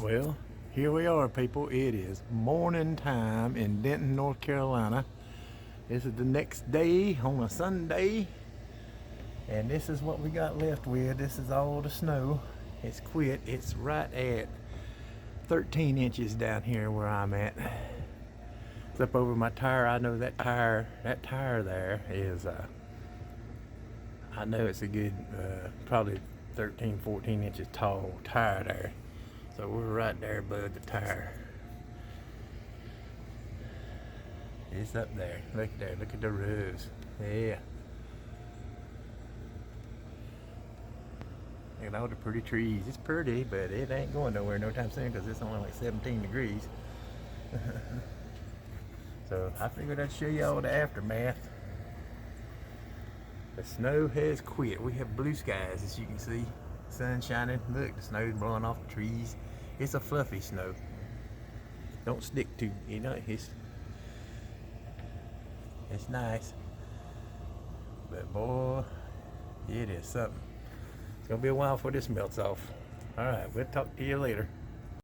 Well, here we are, people. It is morning time in Denton, North Carolina. This is the next day on a Sunday, and this is what we got left with. This is all the snow. It's quit. It's right at 13 inches down here where I'm at. It's up over my tire. I know that tire there is, I know it's a good, probably 13, 14 inches tall tire there. So we're right there above the tire. It's up there. Look there. Look at the roofs. Yeah. Look at all the pretty trees. It's pretty, but it ain't going nowhere no time soon because it's only like 17 degrees. So I figured I'd show you all the aftermath. The snow has quit. We have blue skies, as you can see. Sun shining. Look, the snow's blowing off the trees. It's a fluffy snow. Don't stick to, it's nice. But boy, it is something. It's gonna be a while before this melts off. All right, we'll talk to you later.